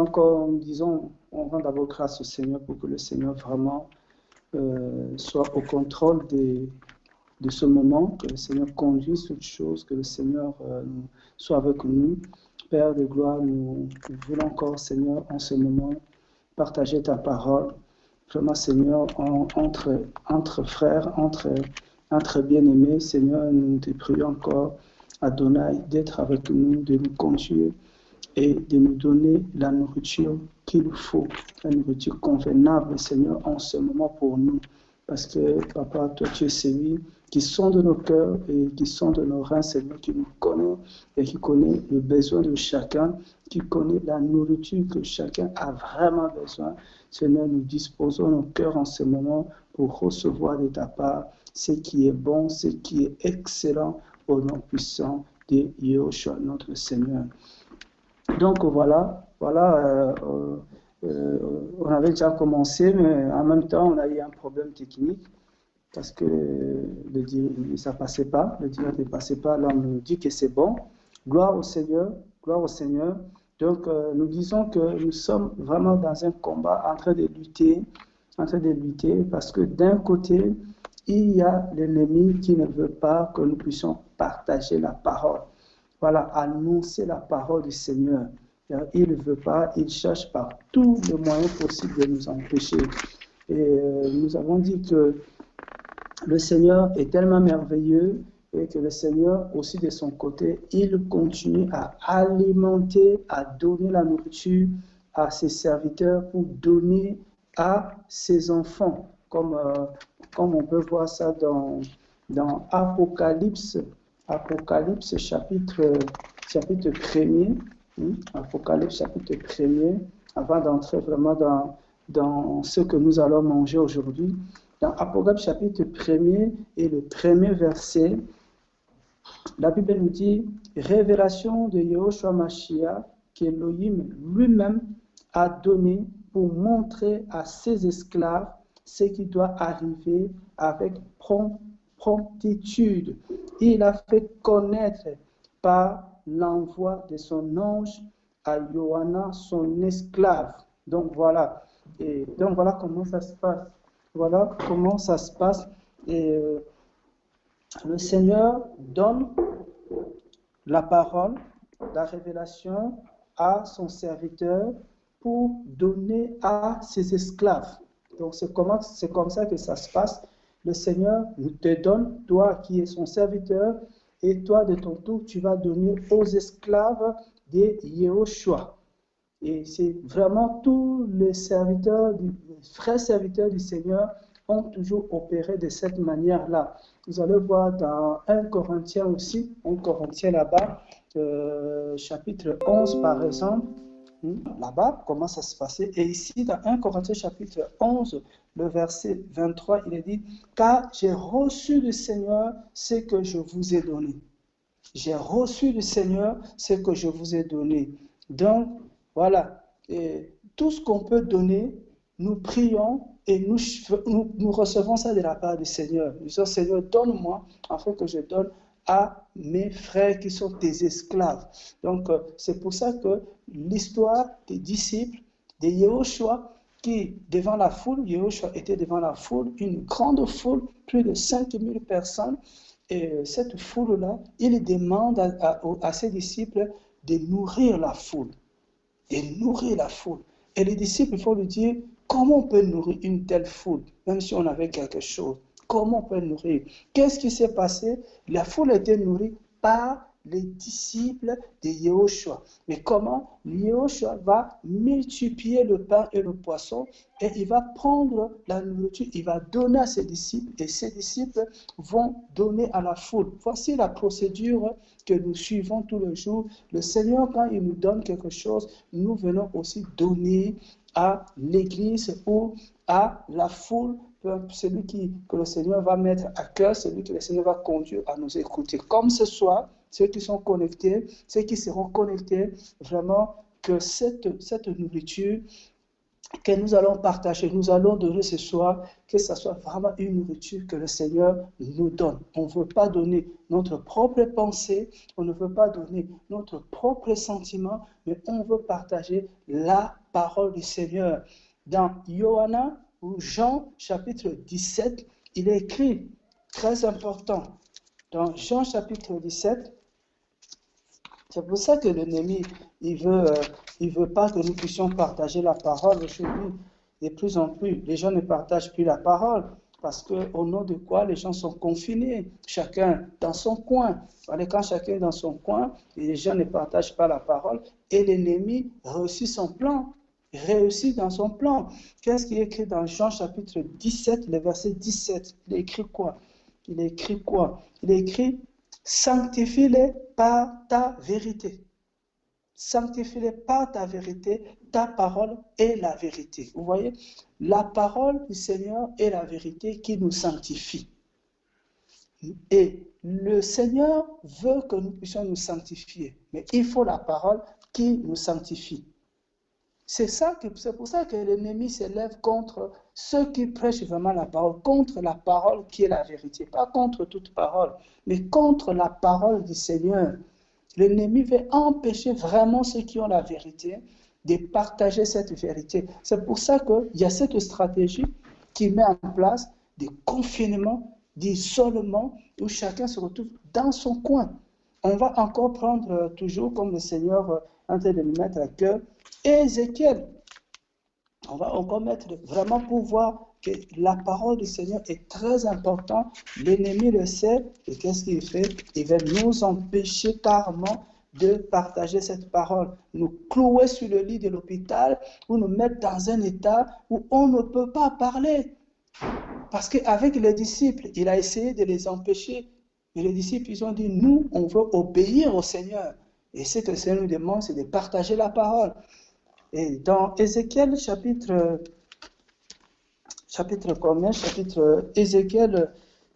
Donc, disons, on rend d'abord grâce au Seigneur pour que le Seigneur vraiment soit au contrôle de ce moment, que le Seigneur conduise toutes choses, que le Seigneur soit avec nous. Père de gloire, nous voulons encore, Seigneur, en ce moment, partager ta parole. Vraiment, Seigneur, entre frères, entre bien-aimés, Seigneur, nous te prions encore, Adonai, d'être avec nous, de nous conduire et de nous donner la nourriture qu'il faut, la nourriture convenable, Seigneur, en ce moment pour nous. Parce que, Papa, toi, tu es celui qui sonde nos cœurs et qui sonde nos reins, Seigneur, qui nous connaît et qui connaît le besoin de chacun, qui connaît la nourriture que chacun a vraiment besoin. Seigneur, nous disposons nos cœurs en ce moment pour recevoir de ta part ce qui est bon, ce qui est excellent au nom puissant de Yahushua, notre Seigneur. Donc voilà, on avait déjà commencé, mais en même temps, on a eu un problème technique parce que ça ne passait pas, le direct ne passait pas. Là, on nous dit que c'est bon. Gloire au Seigneur, gloire au Seigneur. Donc, nous disons que nous sommes vraiment dans un combat en train de lutter parce que d'un côté, il y a l'ennemi qui ne veut pas que nous puissions partager la parole. Voilà, annoncer la parole du Seigneur. Il ne veut pas, il cherche par tous les moyens possibles de nous empêcher. Et nous avons dit que le Seigneur est tellement merveilleux et que le Seigneur aussi de son côté, il continue à alimenter, à donner la nourriture à ses serviteurs pour donner à ses enfants. Comme on peut voir ça dans Apocalypse chapitre 1er. Apocalypse chapitre 1er, avant d'entrer vraiment dans ce que nous allons manger aujourd'hui. Dans Apocalypse chapitre 1er et le premier verset, la Bible nous dit « Révélation de Yahushua Mashiach qu'Elohim lui-même a donné pour montrer à ses esclaves ce qui doit arriver avec promptitude. Il a fait connaître par l'envoi de son ange à Johanna, son esclave. » Donc voilà. Et donc voilà comment ça se passe. Voilà comment ça se passe. Et le Seigneur donne la parole, la révélation à son serviteur pour donner à ses esclaves. Donc c'est comme ça que ça se passe. Le Seigneur te donne, toi qui es son serviteur, et toi de ton tour, tu vas donner aux esclaves de Yahushua. Et c'est vraiment tous les serviteurs, les frères serviteurs du Seigneur ont toujours opéré de cette manière-là. Vous allez voir dans 1 Corinthiens aussi, 1 Corinthiens là-bas, chapitre 11 par exemple, là-bas, comment ça se passait. Et ici, dans 1 Corinthiens chapitre 11, le verset 23, il est dit « Car j'ai reçu du Seigneur ce que je vous ai donné. » J'ai reçu du Seigneur ce que je vous ai donné. Donc, voilà. Et tout ce qu'on peut donner, nous prions et nous recevons ça de la part du Seigneur. Nous disons, Seigneur, donne-moi afin que je donne à mes frères qui sont tes esclaves. Donc, c'est pour ça que l'histoire des disciples de Yahushua, qui, devant la foule, Yahushua était devant la foule, une grande foule, plus de 5000 personnes, et cette foule-là, il demande à ses disciples de nourrir la foule. Et nourrir la foule. Et les disciples, il faut lui dire, comment on peut nourrir une telle foule, même si on avait quelque chose? Comment on peut nourrir? Qu'est-ce qui s'est passé? La foule a été nourrie par les disciples de Yahushua. Mais comment? Yahushua va multiplier le pain et le poisson et il va prendre la nourriture, il va donner à ses disciples et ses disciples vont donner à la foule. Voici la procédure que nous suivons tous les jours. Le Seigneur, quand il nous donne quelque chose, nous venons aussi donner à l'église ou à la foule, celui que le Seigneur va mettre à cœur, celui que le Seigneur va conduire à nous écouter. Comme ce soir, ceux qui sont connectés, ceux qui seront connectés, vraiment que cette nourriture que nous allons partager, nous allons donner ce soir, que ce soit vraiment une nourriture que le Seigneur nous donne. On ne veut pas donner notre propre pensée, on ne veut pas donner notre propre sentiment, mais on veut partager la parole du Seigneur. Dans Johanna ou Jean chapitre 17, il est écrit, très important, dans Jean chapitre 17, c'est pour ça que l'ennemi, il veut pas que nous puissions partager la parole aujourd'hui. De plus en plus, les gens ne partagent plus la parole parce qu'au nom de quoi les gens sont confinés, chacun dans son coin. Quand chacun est dans son coin, les gens ne partagent pas la parole et l'ennemi réussit son plan, réussit dans son plan. Qu'est-ce qui est écrit dans Jean chapitre 17, le verset 17? Il est écrit quoi? Il est écrit quoi? Il est écrit sanctifie-les par ta vérité. Sanctifie-les par ta vérité, ta parole est la vérité. Vous voyez, la parole du Seigneur est la vérité qui nous sanctifie. Et le Seigneur veut que nous puissions nous sanctifier, mais il faut la parole qui nous sanctifie. C'est pour ça que l'ennemi s'élève contre ceux qui prêchent vraiment la parole, contre la parole qui est la vérité, pas contre toute parole, mais contre la parole du Seigneur. L'ennemi veut empêcher vraiment ceux qui ont la vérité de partager cette vérité. C'est pour ça qu'il y a cette stratégie qui met en place des confinements, d'isolement, où chacun se retrouve dans son coin. On va encore prendre toujours, comme le Seigneur est en train de nous mettre à cœur, Ézéchiel. On va encore mettre vraiment pour voir que la parole du Seigneur est très importante. L'ennemi le sait. Et qu'est-ce qu'il fait? Il va nous empêcher carrément de partager cette parole. Nous clouer sur le lit de l'hôpital ou nous mettre dans un état où on ne peut pas parler. Parce qu'avec les disciples, il a essayé de les empêcher. Mais les disciples, ils ont dit, nous, on veut obéir au Seigneur. Et ce que le Seigneur nous demande, c'est de partager la parole. Et dans Ézéchiel chapitre Ézéchiel,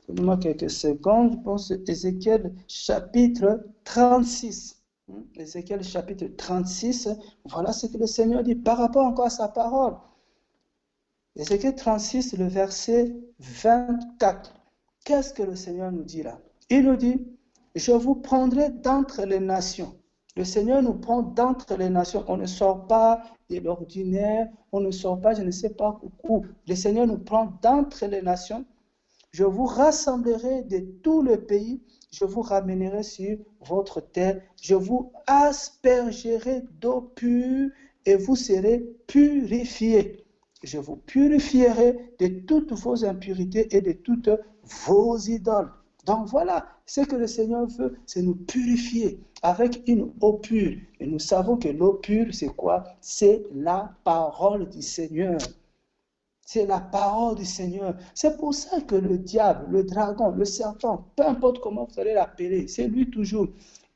donnez-moi quelques secondes, je pense Ézéchiel chapitre 36. Ézéchiel chapitre 36, voilà ce que le Seigneur dit par rapport encore à sa parole. Ézéchiel 36, le verset 24. Qu'est-ce que le Seigneur nous dit là? Il nous dit, je vous prendrai d'entre les nations. Le Seigneur nous prend d'entre les nations. On ne sort pas de l'ordinaire, on ne sort pas, je ne sais pas où. Le Seigneur nous prend d'entre les nations. Je vous rassemblerai de tout le pays, je vous ramènerai sur votre terre, je vous aspergerai d'eau pure et vous serez purifiés. Je vous purifierai de toutes vos impurités et de toutes vos idoles. Donc voilà, ce que le Seigneur veut, c'est nous purifier avec une eau pure. Et nous savons que l'eau pure, c'est quoi? C'est la parole du Seigneur. C'est la parole du Seigneur. C'est pour ça que le diable, le dragon, le serpent, peu importe comment vous allez l'appeler, c'est lui toujours.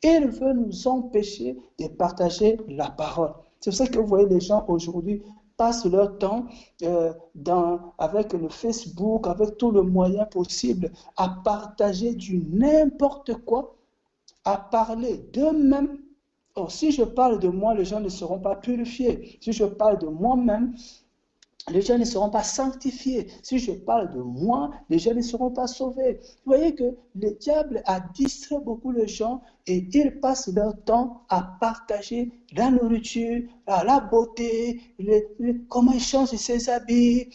Il veut nous empêcher de partager la parole. C'est pour ça que vous voyez les gens aujourd'hui passent leur temps avec le Facebook, avec tout le moyen possible, à partager du n'importe quoi, à parler d'eux-mêmes. Or, si je parle de moi, les gens ne seront pas purifiés. Si je parle de moi-même, les gens ne seront pas sanctifiés. Si je parle de moi, les gens ne seront pas sauvés. Vous voyez que le diable a distrait beaucoup de gens et ils passent leur temps à partager la nourriture, la beauté, comment ils changent ses habits.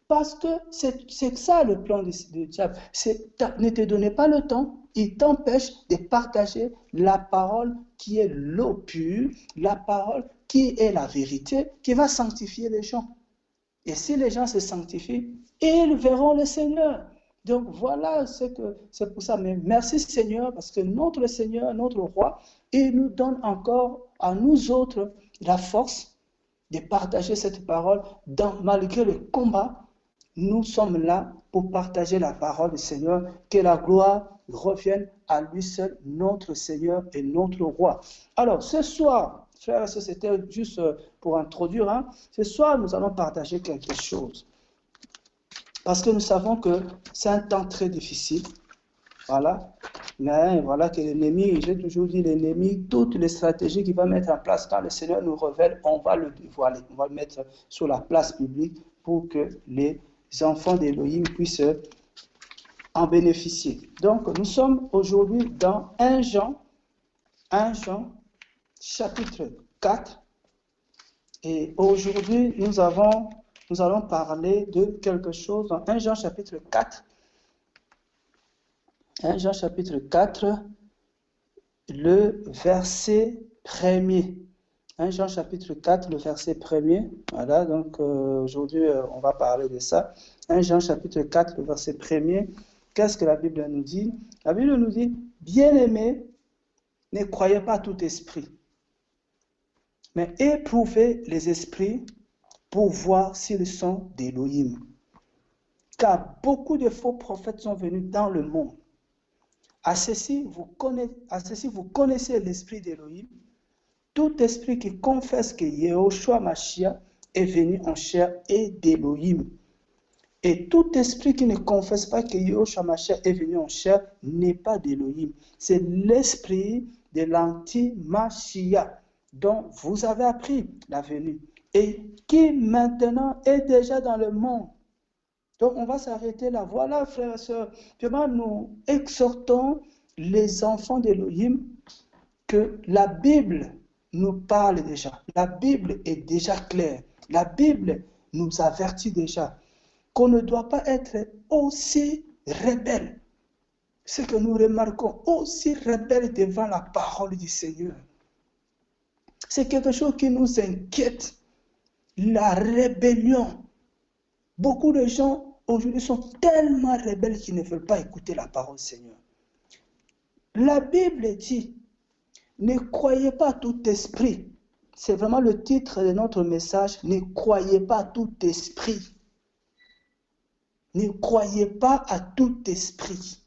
Parce que c'est ça le plan du diable. Ne te donnez pas le temps, il t'empêche de partager la parole qui est l'eau pure, la parole qui est la vérité, qui va sanctifier les gens. Et si les gens se sanctifient, ils verront le Seigneur. Donc voilà c'est pour ça. Mais merci Seigneur, parce que notre Seigneur, notre Roi, il nous donne encore à nous autres la force de partager cette parole. Malgré le combat, nous sommes là pour partager la parole du Seigneur. Que la gloire revienne à lui seul, notre Seigneur et notre Roi. Alors ce soir, frères et sœurs, c'était juste pour introduire. Ce soir, nous allons partager quelque chose. Parce que nous savons que c'est un temps très difficile. Voilà. Mais voilà que l'ennemi, j'ai toujours dit, l'ennemi, toutes les stratégies qu'il va mettre en place quand le Seigneur nous révèle, on va le dévoiler, on va le mettre sur la place publique pour que les enfants d'Élohim puissent en bénéficier. Donc, nous sommes aujourd'hui dans 1 Jean chapitre 4. Et aujourd'hui, nous allons parler de quelque chose dans 1 Jean chapitre 4. 1 Jean chapitre 4, le verset 1er. 1 Jean chapitre 4, le verset 1er. Voilà, donc aujourd'hui, on va parler de ça. 1 Jean chapitre 4, le verset 1er. Qu'est-ce que la Bible nous dit? La Bible nous dit, bien-aimés, ne croyez pas à tout esprit, mais éprouvez les esprits pour voir s'ils sont d'Élohim. Car beaucoup de faux prophètes sont venus dans le monde. À ceci, vous connaissez l'esprit d'Élohim. Tout esprit qui confesse que Yehoshua Mashiach est venu en chair est d'Élohim. Et tout esprit qui ne confesse pas que Yehoshua Mashiach est venu en chair n'est pas d'Élohim. C'est l'esprit de l'anti-Mashiach dont vous avez appris la venue et qui maintenant est déjà dans le monde. Donc on va s'arrêter là. Voilà, frères et sœurs, vraiment nous exhortons les enfants d'Élohim que la Bible nous parle déjà. La Bible est déjà claire. La Bible nous avertit déjà qu'on ne doit pas être aussi rebelle. Ce que nous remarquons, aussi rebelle devant la parole du Seigneur. C'est quelque chose qui nous inquiète. La rébellion. Beaucoup de gens aujourd'hui sont tellement rebelles qu'ils ne veulent pas écouter la parole du Seigneur. La Bible dit, ne croyez pas à tout esprit. C'est vraiment le titre de notre message. Ne croyez pas à tout esprit. Ne croyez pas à tout esprit.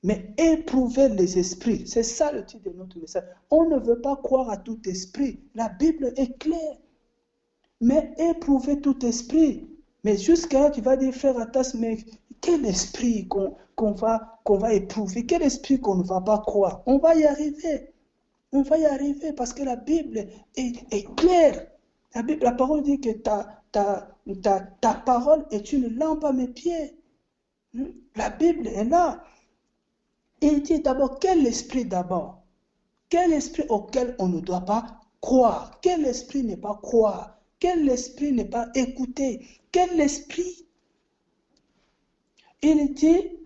Mais éprouvez les esprits. C'est ça le titre de notre message. On ne veut pas croire à tout esprit. La Bible est claire. Mais éprouvez tout esprit. Mais jusqu'à là, tu vas dire, frère Atas, mais quel esprit qu'on va éprouver? Quel esprit qu'on ne va pas croire? On va y arriver. On va y arriver parce que la Bible est claire. La parole dit que ta parole est une lampe à mes pieds. La Bible est là. Et il dit d'abord, quel esprit d'abord? Quel esprit auquel on ne doit pas croire? Quel esprit n'est pas croire? Quel esprit n'est pas écouter? Quel esprit? Il dit,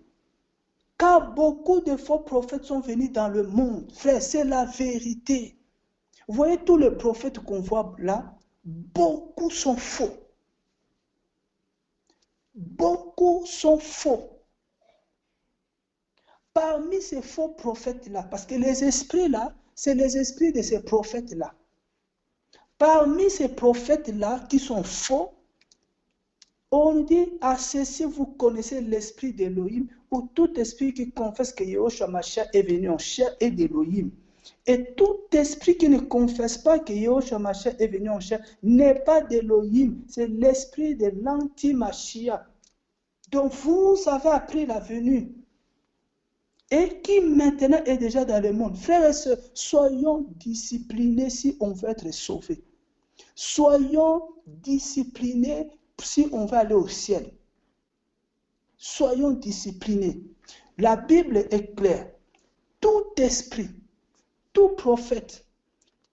car beaucoup de faux prophètes sont venus dans le monde. Frère, c'est la vérité. Vous voyez tous les prophètes qu'on voit là, beaucoup sont faux. Beaucoup sont faux. Parmi ces faux prophètes-là, parce que les esprits-là, c'est les esprits de ces prophètes-là. Parmi ces prophètes-là qui sont faux, on dit, à ceci vous connaissez l'esprit d'Élohim, ou tout esprit qui confesse que Yehoshua Mashiach est venu en chair est d'Élohim. Et tout esprit qui ne confesse pas que Yehoshua Mashiach est venu en chair n'est pas d'Élohim, c'est l'esprit de l'anti-Mashiach. Donc vous avez appris la venue. Et qui maintenant est déjà dans le monde. Frères et sœurs, soyons disciplinés si on veut être sauvés. Soyons disciplinés si on veut aller au ciel. Soyons disciplinés. La Bible est claire. Tout esprit, tout prophète,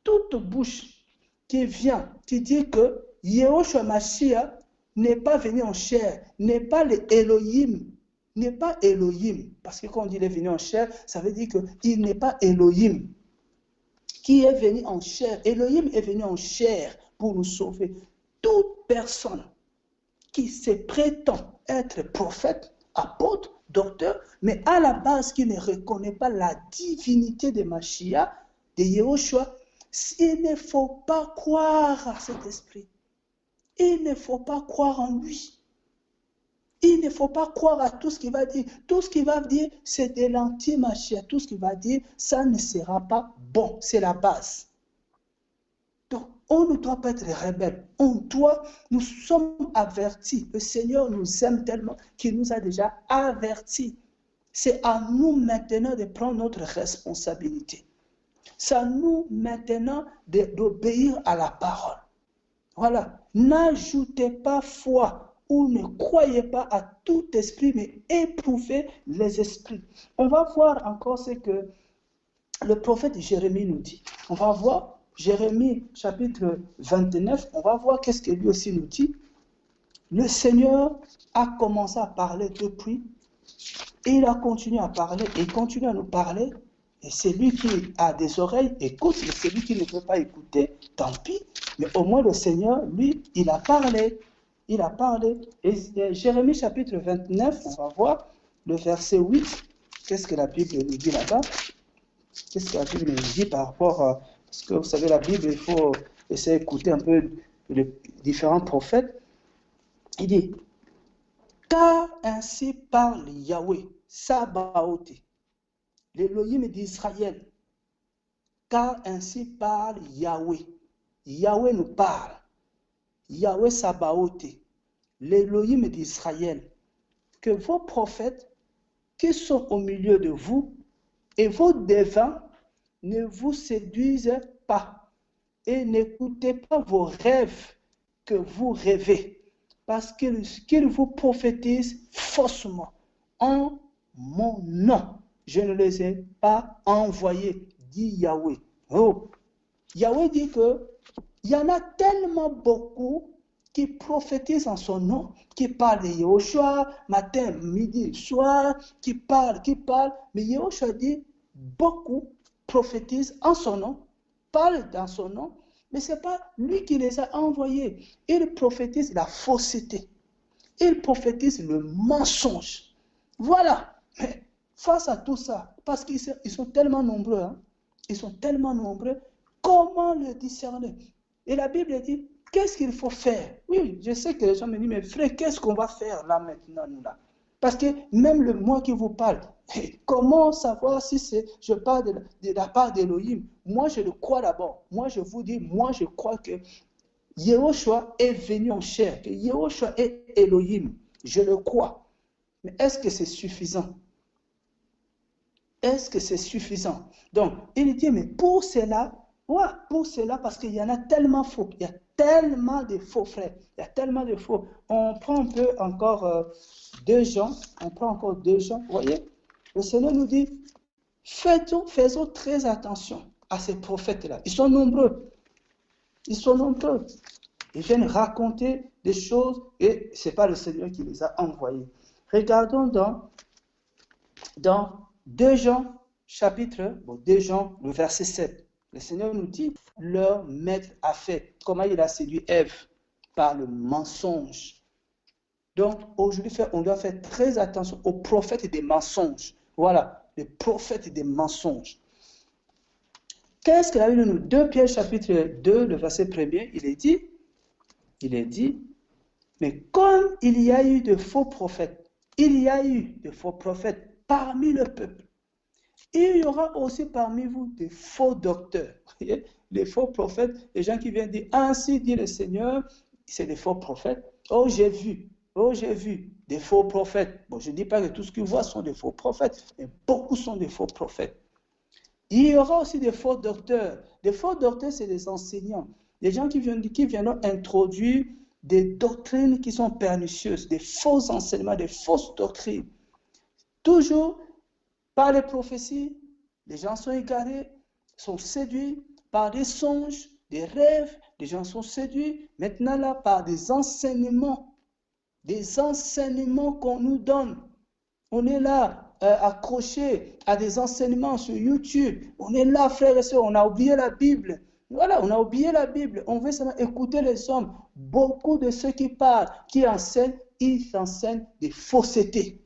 toute bouche qui vient, qui dit que Yehoshua Mashiach n'est pas venu en chair, n'est pas l'Élohim, n'est pas Elohim. Parce que quand on dit qu'il est venu en chair, ça veut dire qu'il n'est pas Elohim. Qui est venu en chair? Elohim est venu en chair pour nous sauver. Toute personne qui se prétend être prophète, apôtre, docteur, mais à la base qui ne reconnaît pas la divinité de Mashiach, de Yehoshua, il ne faut pas croire à cet esprit. Il ne faut pas croire en lui. Il ne faut pas croire à tout ce qu'il va dire. Tout ce qu'il va dire, c'est de l'anti-Mashiach. Tout ce qu'il va dire, ça ne sera pas bon. C'est la base. Donc, on ne doit pas être rebelle. Nous sommes avertis. Le Seigneur nous aime tellement qu'il nous a déjà avertis. C'est à nous maintenant de prendre notre responsabilité. C'est à nous maintenant d'obéir à la parole. Voilà. N'ajoutez pas foi ou ne croyez pas à tout esprit, mais éprouvez les esprits. On va voir encore ce que le prophète Jérémie nous dit. On va voir Jérémie chapitre 29, on va voir qu'est-ce que lui aussi nous dit. Le Seigneur a commencé à parler depuis, et il a continué à parler, et il continue à nous parler. Et celui qui a des oreilles, écoute, et celui qui ne veut pas écouter, tant pis. Mais au moins le Seigneur, lui, il a parlé. Il a parlé. Et Jérémie chapitre 29, on va voir le verset 8. Qu'est-ce que la Bible nous dit là-bas? Qu'est-ce que la Bible nous dit par rapport à... Parce que vous savez, la Bible, il faut essayer d'écouter un peu les différents prophètes. Il dit, car ainsi parle Yahweh, Sabaoth, l'Élohim d'Israël. Car ainsi parle Yahweh. Yahweh nous parle. Yahweh Sabaoth, l'Élohim d'Israël. Que vos prophètes qui sont au milieu de vous et vos devins ne vous séduisent pas et n'écoutez pas vos rêves que vous rêvez, parce qu'ils vous prophétisent faussement en mon nom. Je ne les ai pas envoyés, dit Yahweh. Oh. Yahweh dit que il y en a tellement beaucoup qui prophétisent en son nom, qui parlent de Yehoshua, matin, midi, soir, qui parlent, mais Yehoshua dit, beaucoup prophétisent en son nom, parlent dans son nom, mais ce n'est pas lui qui les a envoyés. Ils prophétisent la fausseté. Ils prophétisent le mensonge. Voilà. Mais face à tout ça, parce qu'ils sont tellement nombreux, hein, ils sont tellement nombreux, comment le discerner? Et la Bible dit, qu'est-ce qu'il faut faire? Oui, je sais que les gens me disent, mais frère, qu'est-ce qu'on va faire là maintenant, nous là? Parce que même moi qui vous parle, comment savoir si je parle de la part d'Élohim? Moi, je le crois d'abord. Moi, je vous dis, moi, je crois que Yehoshua est venu en chair, que Yehoshua est Elohim. Je le crois. Mais est-ce que c'est suffisant? Est-ce que c'est suffisant? Donc, il dit, mais pour cela, ouais, pour cela, parce qu'il y en a tellement faux. Il y a tellement de faux, frères. Il y a tellement de faux. On prend un peu encore 2 Jean. On prend encore 2 Jean. Vous voyez? Le Seigneur nous dit, faisons très attention à ces prophètes-là. Ils sont nombreux. Ils sont nombreux. Ils viennent raconter des choses et ce n'est pas le Seigneur qui les a envoyés. Regardons dans 2 Jean, chapitre 2 Jean, le verset 7. Le Seigneur nous dit, leur maître a fait. Comment il a séduit Ève? Par le mensonge. Donc, aujourd'hui, on doit faire très attention aux prophètes des mensonges. Voilà, les prophètes des mensonges. Qu'est-ce que la Bible nous dit? 2 Pierre, chapitre 2, le verset 1er, il est dit, mais comme il y a eu de faux prophètes, parmi le peuple, il y aura aussi parmi vous des faux docteurs. Les faux prophètes, les gens qui viennent dire, ainsi dit le Seigneur, c'est des faux prophètes. Oh, j'ai vu des faux prophètes. Bon, je ne dis pas que tout ce qu'ils voient sont des faux prophètes, mais beaucoup sont des faux prophètes. Il y aura aussi des faux docteurs. Des faux docteurs, c'est des enseignants. Des gens qui viennent introduire des doctrines qui sont pernicieuses, des faux enseignements, des fausses doctrines. Toujours par les prophéties, les gens sont égarés, sont séduits par des songes, des rêves, les gens sont séduits maintenant là par des enseignements qu'on nous donne. On est là accroché à des enseignements sur YouTube. On est là, frères et sœurs, on a oublié la Bible. Voilà, on a oublié la Bible. On veut seulement écouter les hommes. Beaucoup de ceux qui parlent, qui enseignent, ils enseignent des faussetés.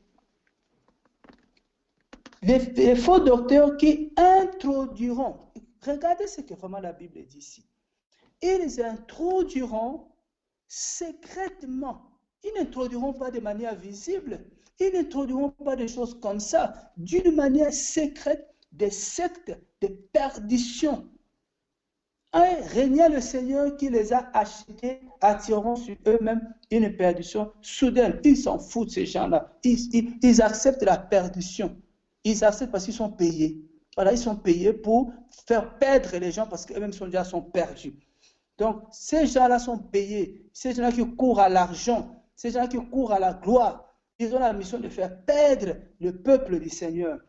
Les faux docteurs qui introduiront, regardez ce que vraiment la Bible dit ici. Ils introduiront secrètement. Ils n'introduiront pas de manière visible. Ils n'introduiront pas des choses comme ça, d'une manière secrète, des sectes de perdition. Régnant le Seigneur qui les a achetés attireront sur eux-mêmes une perdition soudaine. Ils s'en foutent, ces gens-là. Ils acceptent la perdition. Ils acceptent parce qu'ils sont payés. Voilà, ils sont payés pour faire perdre les gens parce qu'eux-mêmes sont perdus. Donc, ces gens-là sont payés. Ces gens-là qui courent à l'argent, ces gens-là qui courent à la gloire, ils ont la mission de faire perdre le peuple du Seigneur.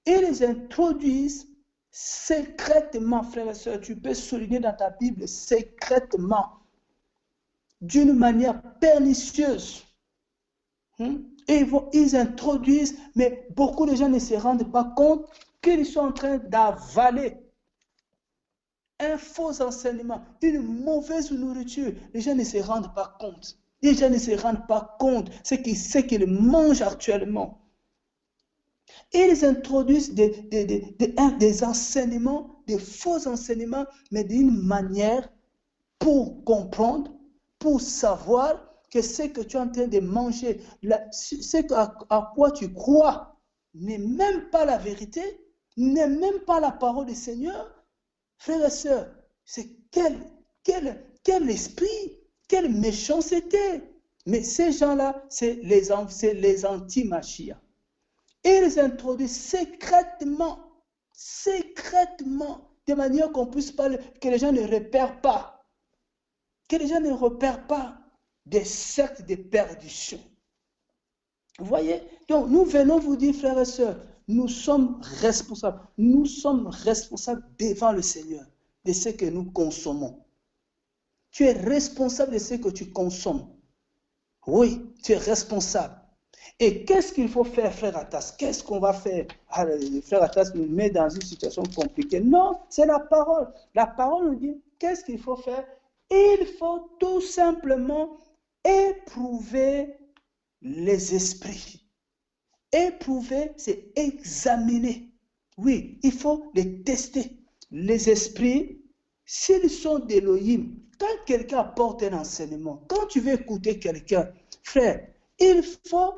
Ils les introduisent secrètement, frères et sœurs. Tu peux souligner dans ta Bible, secrètement, d'une manière pernicieuse. Et ils introduisent, mais beaucoup de gens ne se rendent pas compte qu'ils sont en train d'avaler un faux enseignement, une mauvaise nourriture. Les gens ne se rendent pas compte. Les gens ne se rendent pas compte ce qu'ils mangent actuellement. Ils introduisent des enseignements, des faux enseignements, mais d'une manière pour comprendre, pour savoir que ce que tu es en train de manger, ce à quoi tu crois, n'est même pas la vérité, n'est même pas la parole du Seigneur. Frères et sœurs, c'est quel esprit, quelle méchanceté. Mais ces gens-là, c'est les anti-Machia. Ils introduisent secrètement, de manière qu'on puisse pas, que les gens ne repèrent pas. Que les gens ne repèrent pas des sectes de perdition. Vous voyez? Donc, nous venons vous dire, frères et sœurs, nous sommes responsables. Nous sommes responsables devant le Seigneur de ce que nous consommons. Tu es responsable de ce que tu consommes. Oui, tu es responsable. Et qu'est-ce qu'il faut faire, frère Atas? Qu'est-ce qu'on va faire? Frère Atas nous met dans une situation compliquée. Non, c'est la parole. La parole nous dit, qu'est-ce qu'il faut faire? Il faut tout simplement éprouver les esprits. Éprouver, c'est examiner. Oui, il faut les tester. Les esprits, s'ils sont d'Élohim, quand quelqu'un apporte un enseignement, quand tu veux écouter quelqu'un, frère, il faut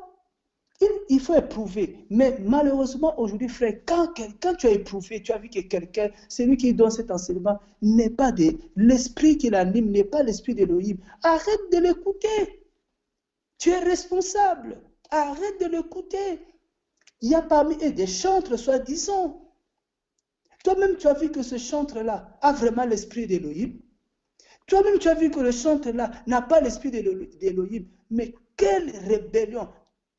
éprouver. Mais malheureusement, aujourd'hui, frère, quand tu as éprouvé, tu as vu que quelqu'un, celui qui donne cet enseignement, n'est pas l'esprit qui l'anime, n'est pas l'esprit d'Élohim. Arrête de l'écouter. Tu es responsable. Arrête de l'écouter. Il y a parmi eux des chantres, soi-disant. Toi-même, tu as vu que ce chantre-là a vraiment l'esprit d'Élohim. Toi-même, tu as vu que le chantre-là n'a pas l'esprit d'Élohim. Mais quelle rébellion,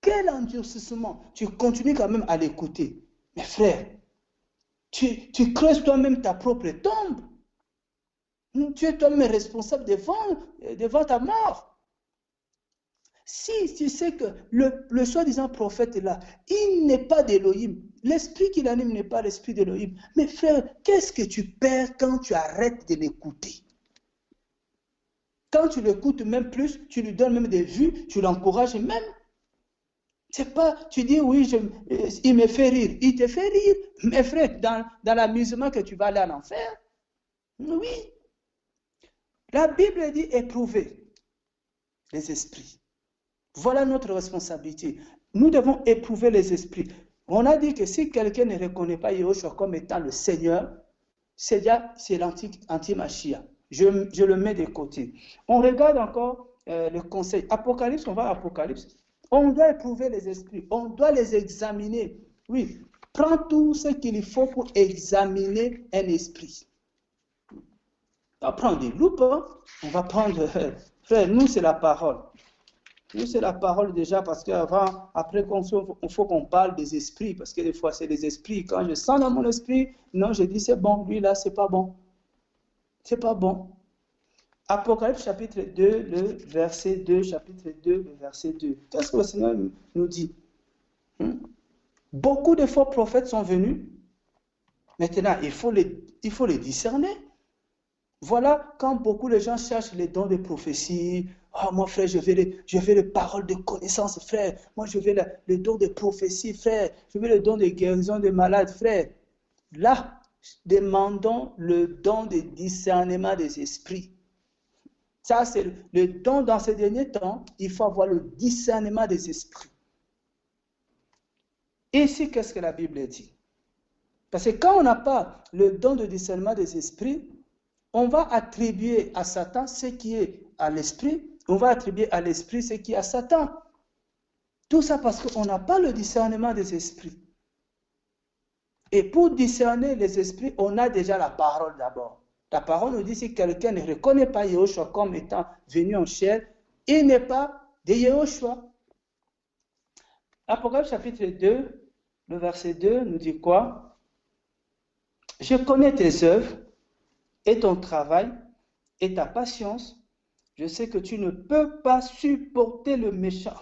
quel endurcissement. Tu continues quand même à l'écouter. Mais frère, tu creuses toi-même ta propre tombe. Tu es toi-même responsable devant ta mort. Si tu sais que le soi-disant prophète est là, il n'est pas d'Élohim. L'esprit qui l'anime n'est pas l'esprit d'Élohim. Mais frère, qu'est-ce que tu perds quand tu arrêtes de l'écouter? Quand tu l'écoutes même plus, tu lui donnes même des vues, tu l'encourages même. C'est pas, tu dis oui, il me fait rire. Il te fait rire. Mais frère, dans l'amusement que tu vas aller en enfer. Oui. La Bible dit éprouver les esprits. Voilà notre responsabilité. Nous devons éprouver les esprits. On a dit que si quelqu'un ne reconnaît pas Yahushua comme étant le Seigneur, c'est l'anti-Machia. Je le mets de côté. On regarde encore le conseil. Apocalypse, on va à Apocalypse. On doit éprouver les esprits. On doit les examiner. Oui, prends tout ce qu'il faut pour examiner un esprit. On va prendre des loupes. Hein? On va prendre... frère, nous, c'est la parole. Nous, c'est la parole déjà, parce qu'avant, après, il faut qu'on parle des esprits, parce que des fois, c'est des esprits. Quand je sens dans mon esprit, non, je dis, c'est bon, lui, là, c'est pas bon. C'est pas bon. Apocalypse, chapitre 2, le verset 2, chapitre 2, le verset 2. Qu'est-ce que le Seigneur nous dit? Beaucoup de faux prophètes sont venus. Maintenant, il faut les discerner. Voilà quand beaucoup de gens cherchent les dons de prophétie. Oh, mon frère, je veux les paroles de connaissance, frère. Moi, je veux le don de prophétie, frère. Je veux le don de guérison des malades, frère. Là, demandons le don de discernement des esprits. Ça, c'est le don dans ces derniers temps. Il faut avoir le discernement des esprits. Ici, qu'est-ce que la Bible dit? Parce que quand on n'a pas le don de discernement des esprits, on va attribuer à Satan ce qui est à l'esprit, on va attribuer à l'esprit ce qui est à Satan. Tout ça parce qu'on n'a pas le discernement des esprits. Et pour discerner les esprits, on a déjà la parole d'abord. La parole nous dit si quelqu'un ne reconnaît pas Yahushua comme étant venu en chair, il n'est pas de Yahushua. Apocalypse chapitre 2, le verset 2 nous dit quoi? Je connais tes œuvres et ton travail et ta patience. Je sais que tu ne peux pas supporter le méchant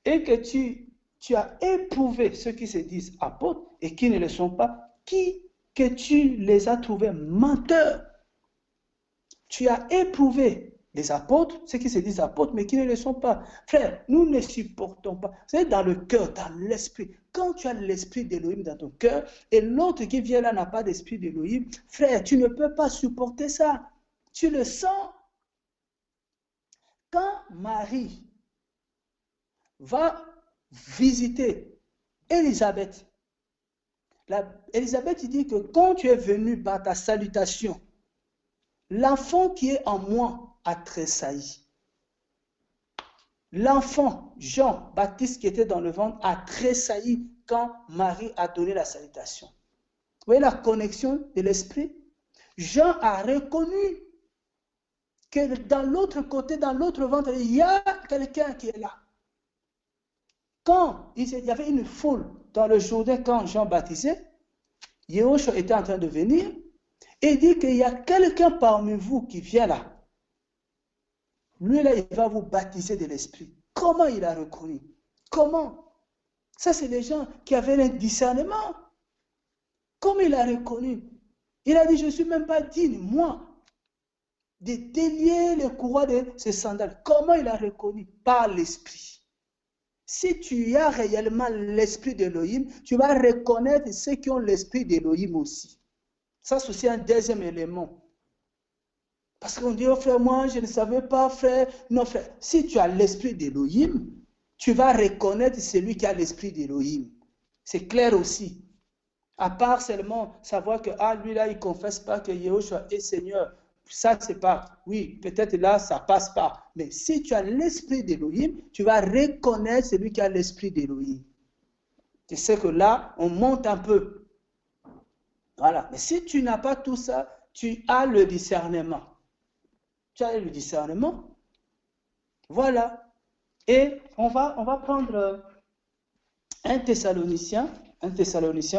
et que tu as éprouvé ceux qui se disent apôtres et qui ne le sont pas, que tu les as trouvés menteurs. Tu as éprouvé les apôtres, ceux qui se disent apôtres, mais qui ne le sont pas. Frère, nous ne supportons pas. C'est dans le cœur, dans l'esprit. Quand tu as l'esprit d'Élohim dans ton cœur, et l'autre qui vient là n'a pas d'esprit d'Élohim, frère, tu ne peux pas supporter ça. Tu le sens. Quand Marie va visiter Élisabeth, Élisabeth dit que quand tu es venu par ta salutation, l'enfant qui est en moi a tressailli. L'enfant, Jean-Baptiste qui était dans le ventre, a tressailli quand Marie a donné la salutation. Vous voyez la connexion de l'esprit? Jean a reconnu que dans l'autre côté, dans l'autre ventre, il y a quelqu'un qui est là. Quand il y avait une foule dans le Jourdain, quand Jean baptisait, Yahushua était en train de venir, et il dit qu'il y a quelqu'un parmi vous qui vient là. Lui là, il va vous baptiser de l'esprit. Comment il a reconnu? Comment? Ça, c'est les gens qui avaient un discernement. Comment il a reconnu? Il a dit, je ne suis même pas digne, moi, de délier le courroie de ses sandales. Comment il a reconnu? Par l'esprit. Si tu as réellement l'esprit d'Élohim, tu vas reconnaître ceux qui ont l'esprit d'Élohim aussi. Ça, c'est aussi un deuxième élément. Parce qu'on dit, oh frère, moi, je ne savais pas, frère. Non, frère, si tu as l'esprit d'Élohim, tu vas reconnaître celui qui a l'esprit d'Élohim. C'est clair aussi. À part seulement savoir que, lui là, il ne confesse pas que Yahushua est Seigneur. Ça, c'est pas, oui, peut-être là, ça passe pas. Mais si tu as l'esprit d'Élohim, tu vas reconnaître celui qui a l'esprit d'Élohim. Tu sais que là, on monte un peu. Voilà. Mais si tu n'as pas tout ça, tu as le discernement. Tu as le discernement. Voilà. Et on va prendre un Thessalonicien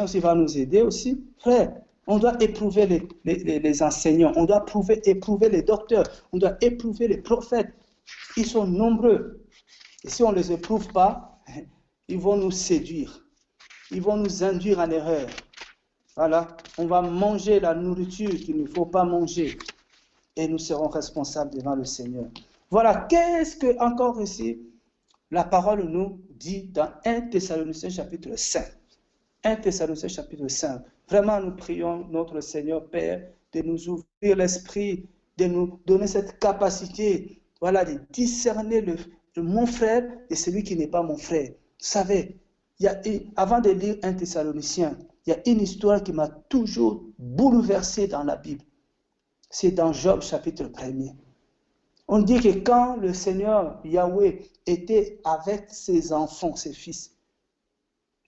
aussi va nous aider aussi. Frère, on doit éprouver les enseignants, on doit éprouver les docteurs, on doit éprouver les prophètes. Ils sont nombreux. Et si on ne les éprouve pas, ils vont nous séduire. Ils vont nous induire en erreur. Voilà, on va manger la nourriture qu'il ne faut pas manger. Et nous serons responsables devant le Seigneur. Voilà, qu'est-ce que encore ici la parole nous dit dans 1 Thessaloniciens chapitre 5. 1 Thessaloniciens chapitre 5. Vraiment, nous prions notre Seigneur Père de nous ouvrir l'esprit, de nous donner cette capacité, voilà, de discerner le mon frère et celui qui n'est pas mon frère. Vous savez, avant de lire 1 Thessaloniciens, il y a une histoire qui m'a toujours bouleversé dans la Bible. C'est dans Job chapitre 1er. On dit que quand le Seigneur Yahweh était avec ses enfants, ses fils,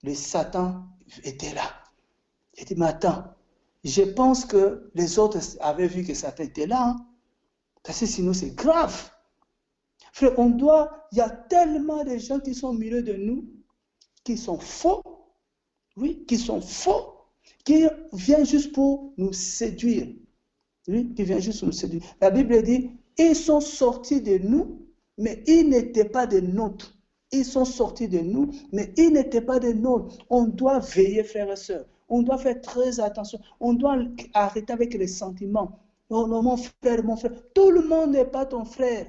le Satan était là. Il dit, mais attends, je pense que les autres avaient vu que Satan était là. Hein? Parce que sinon c'est grave. Frère, il y a tellement de gens qui sont au milieu de nous, qui sont faux, oui, qui sont faux, qui viennent juste pour nous séduire. Oui, qui viennent juste pour nous séduire. La Bible dit, ils sont sortis de nous, mais ils n'étaient pas des nôtres. Ils sont sortis de nous, mais ils n'étaient pas des nôtres. On doit veiller, frères et sœurs. On doit faire très attention. On doit arrêter avec les sentiments. Oh non, mon frère, tout le monde n'est pas ton frère.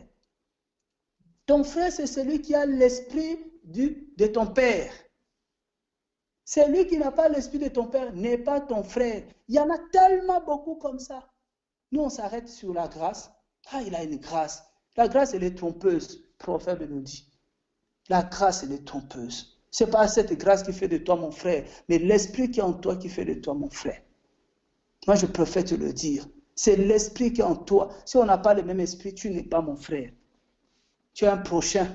Ton frère, c'est celui qui a l'esprit de ton père. Celui qui n'a pas l'esprit de ton père n'est pas ton frère. Il y en a tellement beaucoup comme ça. Nous, on s'arrête sur la grâce. Il a une grâce. La grâce, elle est trompeuse. Le proverbe nous dit. La grâce, elle est trompeuse. Ce n'est pas cette grâce qui fait de toi mon frère, mais l'esprit qui est en toi qui fait de toi mon frère. Moi, je préfère te le dire. C'est l'esprit qui est en toi. Si on n'a pas le même esprit, tu n'es pas mon frère. Tu es un prochain.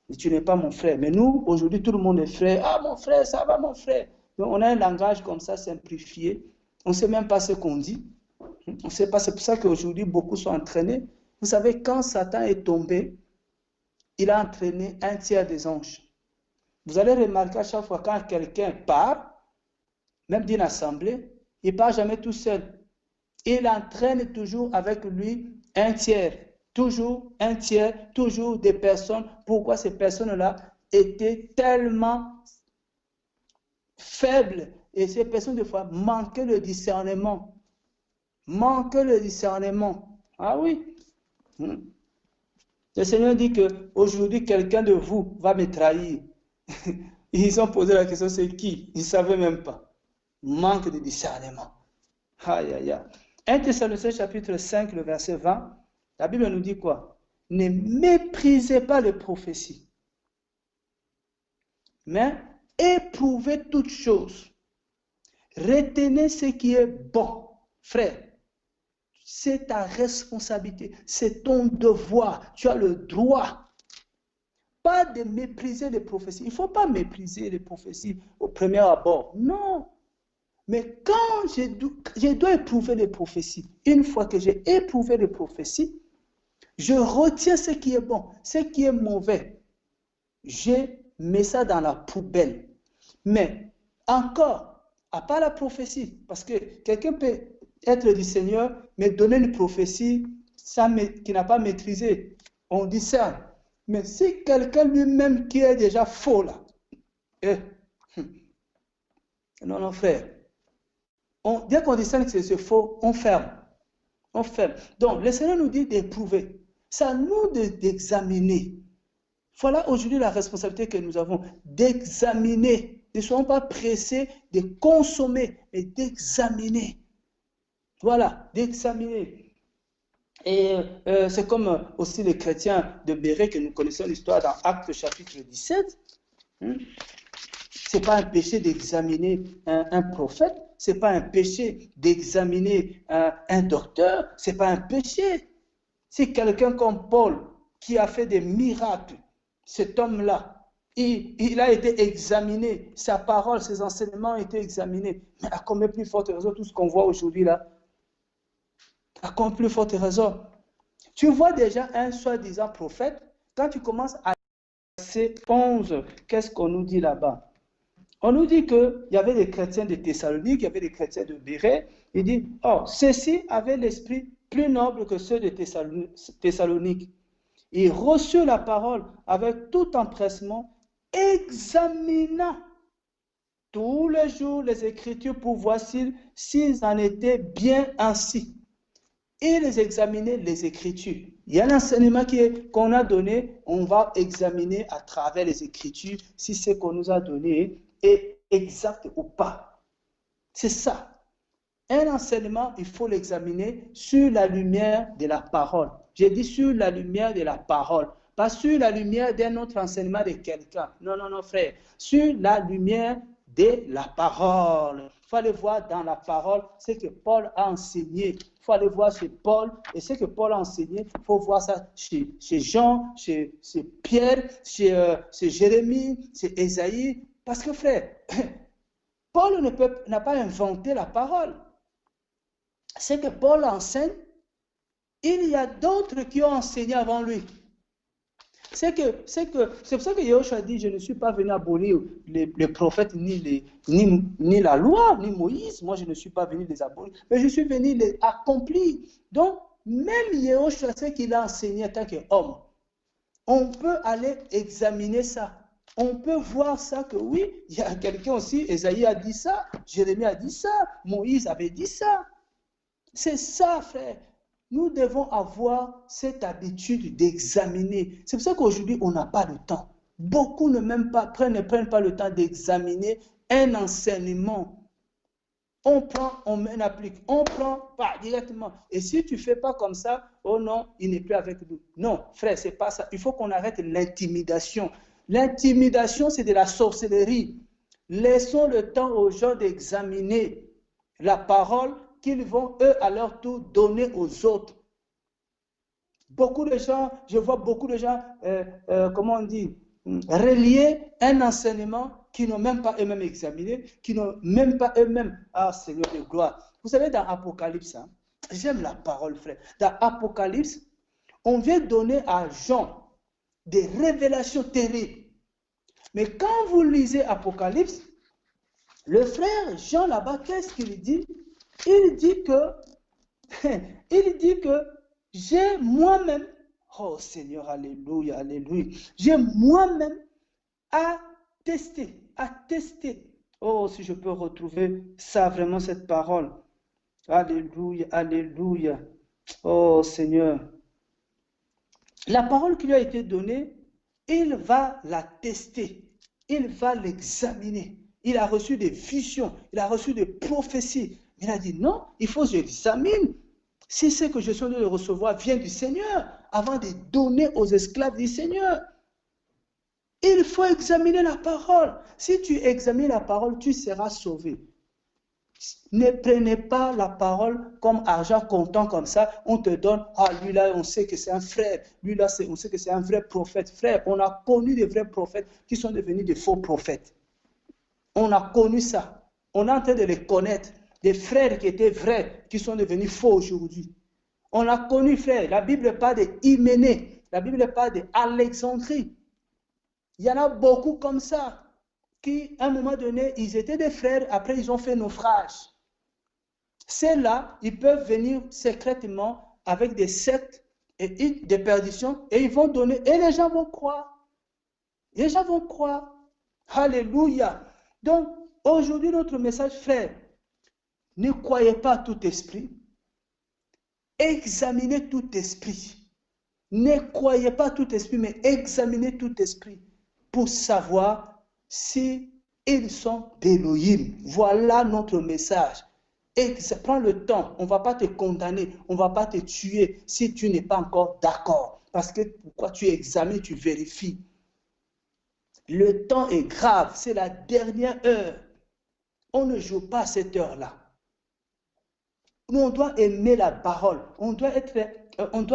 Et tu n'es pas mon frère. Mais nous, aujourd'hui, tout le monde est frère. Ah, mon frère, ça va, mon frère. Donc, on a un langage comme ça, simplifié. On ne sait même pas ce qu'on dit. On ne sait pas. C'est pour ça qu'aujourd'hui, beaucoup sont entraînés. Vous savez, quand Satan est tombé, il a entraîné un tiers des anges. Vous allez remarquer à chaque fois quand quelqu'un part, même d'une assemblée, il ne part jamais tout seul. Il entraîne toujours avec lui un tiers. Toujours un tiers, toujours des personnes. Pourquoi ces personnes-là étaient tellement faibles et ces personnes, des fois, manquaient le discernement. Manquaient le discernement. Ah oui. Le Seigneur dit qu'aujourd'hui, quelqu'un de vous va me trahir. Ils ont posé la question, c'est qui? Ils ne savaient même pas. Manque de discernement. Aïe, aïe, aïe. 1 Thessaloniciens chapitre 5, le verset 20, la Bible nous dit quoi? Ne méprisez pas les prophéties, mais éprouvez toutes choses. Retenez ce qui est bon. Frère, c'est ta responsabilité, c'est ton devoir, tu as le droit. Pas de mépriser les prophéties. Il ne faut pas mépriser les prophéties au premier abord. Non. Mais quand je dois éprouver les prophéties, une fois que j'ai éprouvé les prophéties, je retiens ce qui est bon, ce qui est mauvais. Je mets ça dans la poubelle. Mais encore, à part la prophétie, parce que quelqu'un peut être du Seigneur, mais donner une prophétie qu'il n'a pas maîtrisé. On dit ça. Mais si quelqu'un lui-même qui est déjà faux là, non, non, frère. Dès qu'on discerne que c'est faux, on ferme. On ferme. Donc, le Seigneur nous dit d'éprouver. C'est à nous d'examiner. Voilà aujourd'hui la responsabilité que nous avons, d'examiner. Ne soyons pas pressés de consommer, mais d'examiner. Voilà, d'examiner. Et c'est comme aussi les chrétiens de Béret, que nous connaissons l'histoire dans Actes chapitre 17. Ce n'est pas un péché d'examiner un prophète, ce n'est pas un péché d'examiner un docteur, ce n'est pas un péché. Si quelqu'un comme Paul, qui a fait des miracles, cet homme-là, il a été examiné, sa parole, ses enseignements ont été examinés. Mais à combien plus forte raison, tout ce qu'on voit aujourd'hui là, à combien plus forte raison. Tu vois déjà un soi-disant prophète, quand tu commences à verset 11, qu'est-ce qu'on nous dit là-bas? On nous dit qu'il y avait des chrétiens de Thessalonique, il y avait des chrétiens de Béret. Il dit, oh, ceux-ci avaient l'esprit plus noble que ceux de Thessalonique. Ils reçurent la parole avec tout empressement, examinant tous les jours les Écritures pour voir s'ils en étaient bien ainsi. Et les examiner les Écritures. Il y a un enseignement qu'on a donné, on va examiner à travers les Écritures si ce qu'on nous a donné est exact ou pas. C'est ça. Un enseignement, il faut l'examiner sur la lumière de la parole. J'ai dit sur la lumière de la parole, pas sur la lumière d'un autre enseignement de quelqu'un. Non, non, non, frère. Sur la lumière de la parole. Il faut aller voir dans la parole ce que Paul a enseigné. Il faut aller voir chez Paul et ce que Paul a enseigné. Il faut voir ça chez Jean, chez Pierre, chez Jérémie, chez Ésaïe. Parce que, frère, Paul n'a pas inventé la parole. Ce que Paul enseigne, il y a d'autres qui ont enseigné avant lui. C'est pour ça que Yahushua dit, je ne suis pas venu abolir les prophètes, ni la loi, ni Moïse. Moi, je ne suis pas venu les abolir, mais je suis venu les accomplir. Donc, même Yahushua, ce qu'il a enseigné en tant qu'homme, on peut aller examiner ça. On peut voir ça que oui, il y a quelqu'un aussi, Ésaïe a dit ça, Jérémie a dit ça, Moïse avait dit ça. C'est ça, frère. Nous devons avoir cette habitude d'examiner. C'est pour ça qu'aujourd'hui, on n'a pas le temps. Beaucoup ne prennent pas le temps d'examiner un enseignement. On prend, on applique. On prend pas directement. Et si tu ne fais pas comme ça, oh non, il n'est plus avec nous. Non, frère, ce n'est pas ça. Il faut qu'on arrête l'intimidation. L'intimidation, c'est de la sorcellerie. Laissons le temps aux gens d'examiner la parole qu'ils vont, eux, à leur tour, donner aux autres. Beaucoup de gens, je vois beaucoup de gens, comment on dit, relier un enseignement qui n'ont même pas eux-mêmes examiné, qui n'ont même pas eux-mêmes, ah Seigneur de gloire. Vous savez, dans Apocalypse, hein, j'aime la parole, frère. Dans Apocalypse, on vient donner à Jean des révélations terribles. Mais quand vous lisez Apocalypse, le frère Jean là-bas, qu'est-ce qu'il dit? Il dit que j'ai moi-même, oh Seigneur, alléluia, alléluia, j'ai moi-même attesté. Oh, si je peux retrouver ça, vraiment, cette parole. Alléluia, alléluia. Oh Seigneur. La parole qui lui a été donnée, il va la tester, il va l'examiner. Il a reçu des visions, il a reçu des prophéties. Il a dit non, il faut que j'examine si ce que je suis en train de recevoir vient du Seigneur avant de donner aux esclaves du Seigneur. Il faut examiner la parole. Si tu examines la parole, tu seras sauvé. Ne prenez pas la parole comme argent comptant comme ça. On te donne, ah lui là, on sait que c'est un frère. Lui là, on sait que c'est un vrai prophète. Frère, on a connu des vrais prophètes qui sont devenus des faux prophètes. On a connu ça. On est en train de les connaître. Des frères qui étaient vrais, qui sont devenus faux aujourd'hui. On a connu, frère, la Bible parle de Hyménée, la Bible parle d'Alexandrie. Il y en a beaucoup comme ça, qui, à un moment donné, ils étaient des frères, après ils ont fait naufrage. Ceux-là, ils peuvent venir secrètement avec des sectes et des perditions, et ils vont donner, et les gens vont croire. Les gens vont croire. Alléluia. Donc, aujourd'hui, notre message, frère, ne croyez pas tout esprit. Examinez tout esprit. Ne croyez pas tout esprit, mais examinez tout esprit pour savoir si ils sont d'Élohim. Voilà notre message. Prends le temps. On ne va pas te condamner. On ne va pas te tuer si tu n'es pas encore d'accord. Parce que pourquoi tu examines, tu vérifies. Le temps est grave. C'est la dernière heure. On ne joue pas à cette heure-là. Nous, on doit aimer la parole. On doit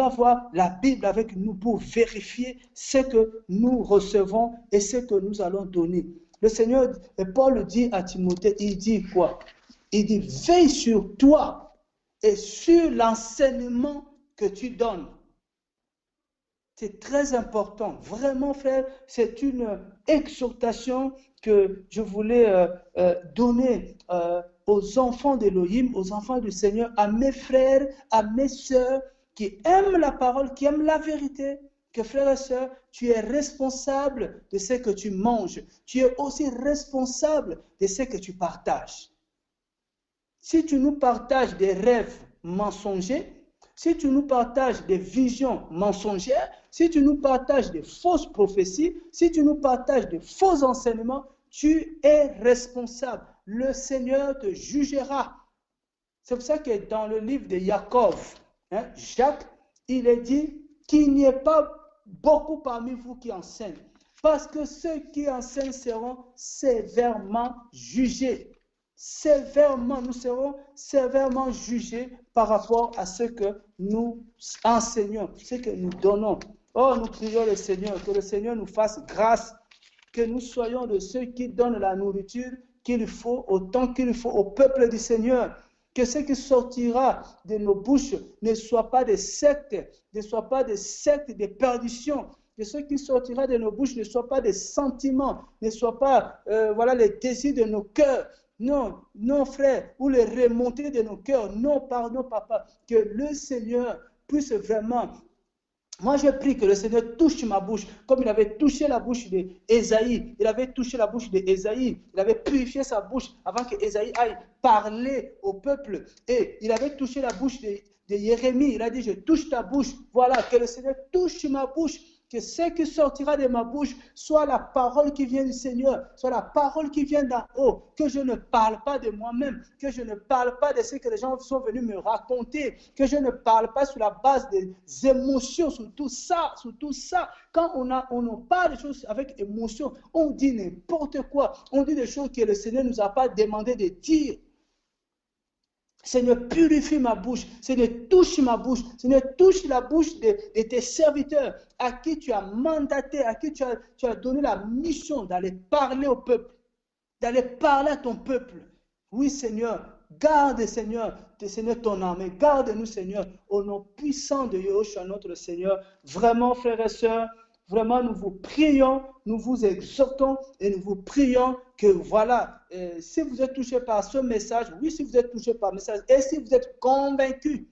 avoir la Bible avec nous pour vérifier ce que nous recevons et ce que nous allons donner. Le Seigneur, Paul dit à Timothée, il dit quoi? Il dit, veille sur toi et sur l'enseignement que tu donnes. C'est très important. Vraiment, frère, c'est une exhortation que je voulais donner aux enfants d'Élohim, aux enfants du Seigneur, à mes frères, à mes sœurs qui aiment la parole, qui aiment la vérité, que frères et sœurs, tu es responsable de ce que tu manges. Tu es aussi responsable de ce que tu partages. Si tu nous partages des rêves mensongers, si tu nous partages des visions mensongères, si tu nous partages des fausses prophéties, si tu nous partages des faux enseignements, tu es responsable. Le Seigneur te jugera. C'est pour ça que dans le livre de Jacob, Jacques, il est dit qu'il n'y ait pas beaucoup parmi vous qui enseignent, parce que ceux qui enseignent seront sévèrement jugés. Nous serons sévèrement jugés par rapport à ce que nous enseignons, ce que nous donnons. Oh, nous prions le Seigneur, que le Seigneur nous fasse grâce, que nous soyons de ceux qui donnent la nourriture qu'il faut, autant qu'il faut au peuple du Seigneur. Que ce qui sortira de nos bouches ne soit pas des sectes, des perditions. Que ce qui sortira de nos bouches ne soit pas des sentiments, ne soit pas les désirs de nos cœurs. Non, non, frère, ou les remontées de nos cœurs. Non, pardon, papa. Que le Seigneur puisse vraiment... Moi, je prie que le Seigneur touche ma bouche, comme il avait touché la bouche d'Ésaïe. Il avait touché la bouche d'Ésaïe. Il avait purifié sa bouche avant que Ésaïe aille parler au peuple. Et il avait touché la bouche de Jérémie. Il a dit, je touche ta bouche. Voilà, que le Seigneur touche ma bouche. Que ce qui sortira de ma bouche soit la parole qui vient du Seigneur, soit la parole qui vient d'en haut, que je ne parle pas de moi-même, que je ne parle pas de ce que les gens sont venus me raconter, que je ne parle pas sur la base des émotions, sur tout ça. Quand on parle des choses avec émotion, on dit n'importe quoi, on dit des choses que le Seigneur ne nous a pas demandé de dire. Seigneur, purifie ma bouche. Seigneur, touche ma bouche. Seigneur, touche la bouche de tes serviteurs à qui tu as mandaté, à qui tu as donné la mission d'aller parler au peuple, d'aller parler à ton peuple. Oui, Seigneur, garde, Seigneur, ton armée. Garde-nous, Seigneur, au nom puissant de Yahushua, notre Seigneur. Vraiment, frères et sœurs, vraiment, nous vous prions, nous vous exhortons et nous vous prions que voilà, si vous êtes touché par ce message, oui, si vous êtes touché par le message, et si vous êtes convaincu,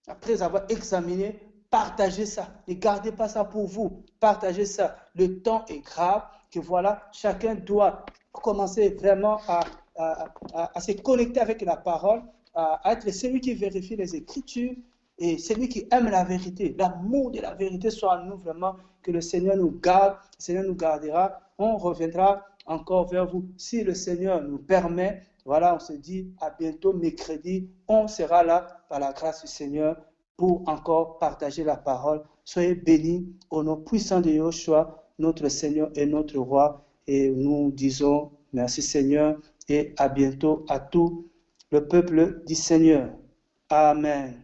après avoir examiné, partagez ça. Ne gardez pas ça pour vous. Partagez ça. Le temps est grave, que voilà, chacun doit commencer vraiment à se connecter avec la parole, à être celui qui vérifie les Écritures et celui qui aime la vérité. L'amour de la vérité soit en nous vraiment, que le Seigneur nous garde, le Seigneur nous gardera. On reviendra encore vers vous si le Seigneur nous permet. Voilà, on se dit à bientôt mercredi. On sera là par la grâce du Seigneur pour encore partager la parole. Soyez bénis au nom puissant de Yahushua, notre Seigneur et notre Roi. Et nous disons merci Seigneur et à bientôt à tout le peuple du Seigneur. Amen.